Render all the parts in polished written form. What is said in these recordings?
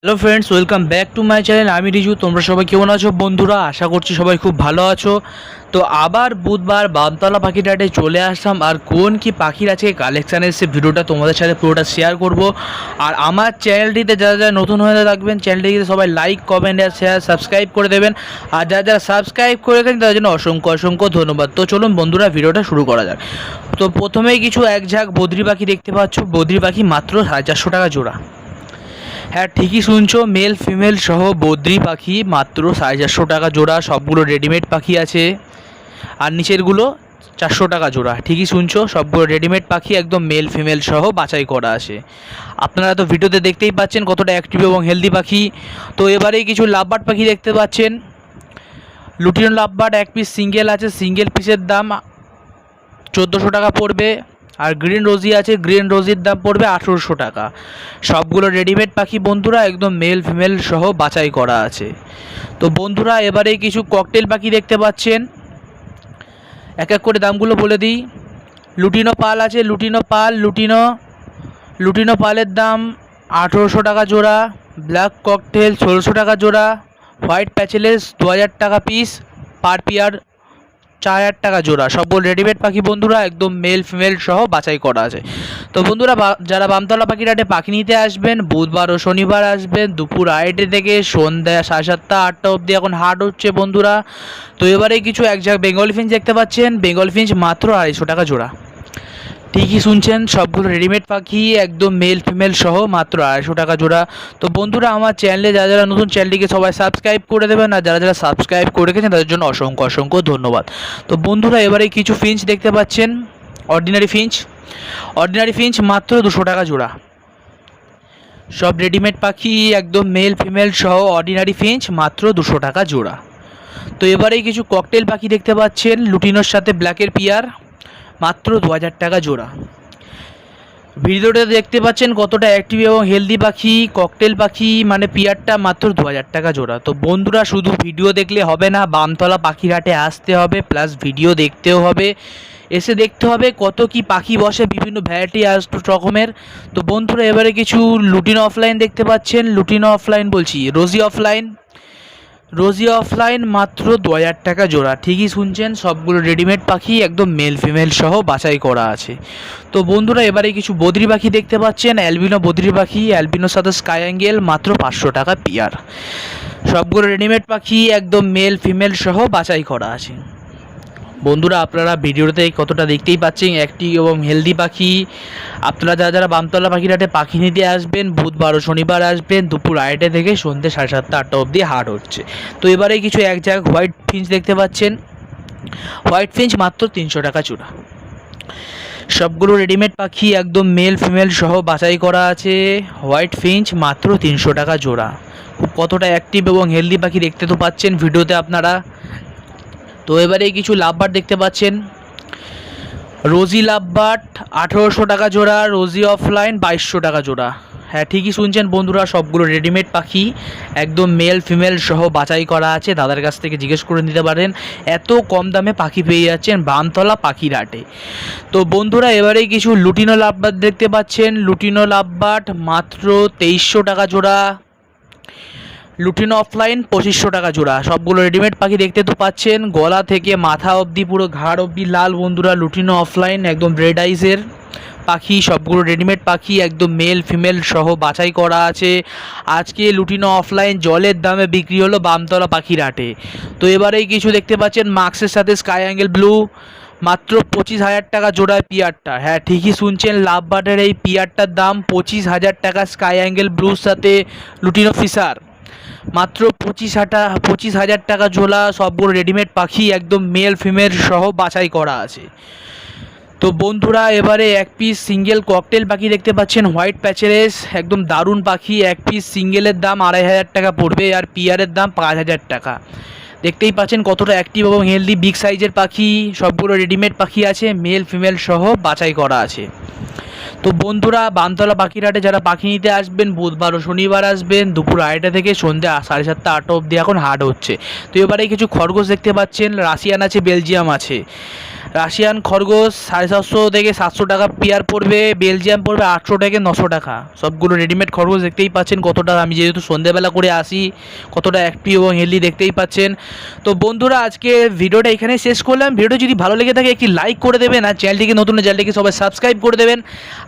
Hello friends, welcome back to my channel. আমি রিজু। তোমরা সবাই কেমন আছো বন্ধুরা? আশা করছি সবাই খুব ভালো আছো। তো আবার বুধবার বামতলা পাখির হাটে চলে আসলাম, আর কোন কি পাখির আছে কালেকশান এসে ভিডিওটা তোমাদের সাথে পুরোটা শেয়ার করব। আর আমার চ্যানেলটিতে যারা যারা নতুন হয়ে থাকবেন, চ্যানেলটিতে সবাই লাইক, কমেন্ট আর শেয়ার, সাবস্ক্রাইব করে দেবেন। আর যারা যারা সাবস্ক্রাইব করে দেন তাদের জন্য অসংখ্য অসংখ্য ধন্যবাদ। তো চলুন বন্ধুরা, ভিডিওটা শুরু করা যাক। তো প্রথমেই কিছু এক ঝাঁক বদ্রি পাখি দেখতে পাচ্ছ। বদ্রি পাখি মাত্র 450 টাকা জোড়া। হ্যাঁ, ঠিকই শুনছো, মেল ফিমেল সহ বদ্রি পাখি মাত্র 450 টাকা জোড়া। সবগুলো রেডিমেড পাখি আছে, আর নিচেরগুলো 400 টাকা জোড়া। ঠিকই শুনছো, সবগুলো রেডিমেড পাখি, একদম মেল ফিমেল সহ বাছাই করা আছে। আপনারা তো ভিডিওতে দেখতেই পাচ্ছেন কতটা অ্যাক্টিভ এবং হেলদি পাখি। তো এবারে কিছু লাভবার্ড পাখি দেখতে পাচ্ছেন। লুটিনো লাভবার্ড এক পিস সিঙ্গেল আছে, সিঙ্গেল পিসের দাম 1400 টাকা পড়বে। আর গ্রিন রোজি আছে, গ্রিন রোজির দাম পড়বে 1800 টাকা। সবগুলো রেডিমেড পাখি বন্ধুরা, একদম মেল ফিমেল সহ বাছাই করা আছে। তো বন্ধুরা এবারে কিছু ককটেল পাখি দেখতে পাচ্ছেন। এক এক করে দামগুলো বলে দিই। লুটিনো পাল আছে, লুটিনো পালের দাম 1800 টাকা জোড়া। ব্ল্যাক ককটেল 1600 টাকা জোড়া। হোয়াইট প্যাচেলেস 2000 টাকা পিস, পার পেয়ার 4000 টাকা জোড়া। সবগুলো রেডিমেড পাখি বন্ধুরা, একদম মেল ফিমেল সহ বাছাই করা আছে। তো বন্ধুরা যারা বামতলা পাখির হাটে পাখি নিতে আসবেন, বুধবার ও শনিবার আসবেন দুপুর 2:30 থেকে সন্ধ্যা 7:30 8টা অবধি এখন হাট হচ্ছে বন্ধুরা। তো এবারে কিছু এক ঝাঁক বেঙ্গলি ফিঞ্চ দেখতে পাচ্ছেন। বেঙ্গলি ফিঞ্চ মাত্র 250 টাকা জোড়া। ঠিকই শুনছেন, সবগুলো রেডিমেড পাখি, একদম মেল ফিমেল সহ মাত্র 250 টাকা জোড়া। তো বন্ধুরা আমার চ্যানেলে যারা যারা নতুন, চ্যানেলটিকে সবাই সাবস্ক্রাইব করে দেবেন, আর যারা যারা সাবস্ক্রাইব করে রেখেছেন তাদের জন্য অসংখ্য অসংখ্য ধন্যবাদ। তো বন্ধুরা এবারে কিছু ফিঞ্চ দেখতে পাচ্ছেন। অর্ডিনারি ফিঞ্চ মাত্র 200 টাকা জোড়া। সব রেডিমেড পাখি, একদম মেল ফিমেল সহ অর্ডিনারি ফিঞ্চ মাত্র 200 টাকা জোড়া। তো এবারে কিছু ককটেল পাখি দেখতে পাচ্ছেন। লুটিনোর সাথে ব্ল্যাকের পেয়ার মাত্র 2000 টাকা জোড়া। ভিডিওটা দেখতে পাচ্ছেন কতটা অ্যাক্টিভ এবং হেলদি পাখি। ককটেল পাখি মানে পেয়ারটা মাত্র 2000 টাকা জোড়া। তো বন্ধুরা শুধু ভিডিও দেখলে হবে না, বামতলা পাখির হাটে আসতে হবে, প্লাস ভিডিও দেখতেও হবে। এসে দেখতে হবে কত কি পাখি বসে, বিভিন্ন ভ্যারাইটি রকমের। তো বন্ধুরা এবারে কিছু লুটিনো অফলাইন দেখতে পাচ্ছেন। রোজি অফলাইন মাত্র 2000 টাকা জোড়া। ঠিকই শুনছেন, সবগুলো রেডিমেড পাখি, একদম মেল ফিমেল সহ বাছাই করা আছে। তো বন্ধুরা এবারে কিছু বদ্রি পাখি দেখতে পাচ্ছেন। অ্যালবিনো বদ্রি পাখি, অ্যালবিনোর সাথে স্কাই অ্যাঙ্গেল মাত্র 500 টাকা পেয়ার। সবগুলো রেডিমেড পাখি, একদম মেল ফিমেল সহ বাছাই করা আছে। বন্ধুরা আপনারা ভিডিওতে কতটা দেখতেই পাচ্ছেন অ্যাক্টিভ এবং হেলদি পাখি। আপনারা যারা যারা বামতলা পাখির হাটে পাখি নিতে আসবেন, বুধবার ও শনিবার আসবেন দুপুর 2:30 থেকে সন্ধ্যে 7:30 8টা অবধি হাট হচ্ছে। তো এবারে কিছু এক জায়গায় হোয়াইট ফিঞ্চ দেখতে পাচ্ছেন। হোয়াইট ফিঞ্চ মাত্র 300 টাকা জোড়া। সবগুলো রেডিমেড পাখি, একদম মেল ফিমেল সহ বাছাই করা আছে। হোয়াইট ফিঞ্চ মাত্র 300 টাকা জোড়া। কতটা অ্যাক্টিভ এবং হেলদি পাখি দেখতে তো পাচ্ছেন ভিডিওতে আপনারা। তো এবারে কিছু লাভবার্ড দেখতে পাচ্ছেন। রোজি লাভবার্ড 1800 টাকা জোড়া। রোজি অফলাইন 2200 টাকা জোড়া। হ্যাঁ ঠিকই শুনছেন বন্ধুরা, সবগুলো রেডিমেড পাখি, একদম মেল ফিমেল সহ বাছাই করা আছে। দাদার কাছ থেকে জিজ্ঞেস করে নিতে পারেন, এত কম দামে পাখি পেয়ে যাচ্ছেন বামতলা পাখির হাটে। তো বন্ধুরা এবারে কিছু লুটিনো লাভবার্ড দেখতে পাচ্ছেন। লুটিনো লাভবার্ড মাত্র 2300 টাকা জোড়া। লুটিনো অফলাইন 2500 টাকা জোড়া। সবগুলো রেডিমেড পাখি দেখতে তো পাচ্ছেন, গলা থেকে মাথা অবধি পুরো ঘাড় অবধি লাল বন্ধুরা। লুটিনো অফলাইন একদম রেড আইসের পাখি, সবগুলো রেডিমেড পাখি, একদম মেল ফিমেল সহ বাছাই করা আছে। আজকে লুটিনো অফলাইন জলের দামে বিক্রি হলো বামতলা পাখির হাটে। তো এবারেই কিছু দেখতে পাচ্ছেন মাক্সের সাথে স্কাই অ্যাঙ্গেল ব্লু মাত্র 25,000 টাকা জোড়ায় পেয়ারটা। হ্যাঁ ঠিকই শুনছেন, লাভবার্ডের এই পেয়ারটার দাম 25,000 টাকা। স্কাই অ্যাঙ্গেল ব্লুর সাথে লুটিনো ফিশার মাত্র 25,000 টাকা জোড়া। সবগুলো রেডিমেড পাখি, একদম মেল ফিমেল সহ বাছাই করা আছে। তো বন্ধুরা এবারে এক পিস সিঙ্গেল ককটেল পাখি দেখতে পাচ্ছেন। হোয়াইট প্যাচেলেস, একদম দারুণ পাখি। এক পিস সিঙ্গেলের দাম 2500 টাকা পড়বে, আর পিয়ারের দাম 5000 টাকা। দেখতেই পাচ্ছেন কতটা অ্যাক্টিভ এবং হেলদি, বিগ সাইজের পাখি। সবগুলো রেডিমেড পাখি আছে, মেল ফিমেল সহ বাছাই করা আছে। তো বন্ধুরা বামতলা পাখির হাটে যারা পাখি নিতে আসবেন, বুধবার ও শনিবার আসবেন দুপুর 2:30 থেকে সন্ধ্যে 7:30 8টা অবধি এখন হাট হচ্ছে। তো এবারে কিছু খরগোশ দেখতে পাচ্ছেন। রাশিয়ান আছে, বেলজিয়াম আছে। রাশিয়ান খরগোশ 750 থেকে 700 টাকা পেয়ার পড়বে, বেলজিয়াম পড়বে 800 থেকে 900 টাকা। সবগুলো রেডিমেড খরগোশ দেখতেই পাচ্ছেন কতটা, আমি যেহেতু সন্ধ্যেবেলা করে আসি, কতটা অ্যাক্টিভ এবং হেলদি দেখতেই পাচ্ছেন। তো বন্ধুরা আজকে ভিডিওটা এখানেই শেষ করলাম। ভিডিও যদি ভালো লেগে থাকে একটি লাইক করে দেবেন, আর চ্যানেলটিকে নতুন চ্যানেলটিকে সবাই সাবস্ক্রাইব করে দেবেন।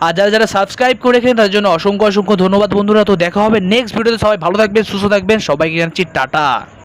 আর যারা যারা সাবস্ক্রাইব করে রেখেছেন তার জন্য অসংখ্য অসংখ্য ধন্যবাদ বন্ধুরা। তো দেখা হবে নেক্সট ভিডিওতে, সবাই ভালো থাকবেন, সুস্থ থাকবেন, সবাইকে জানাচ্ছি টাটা।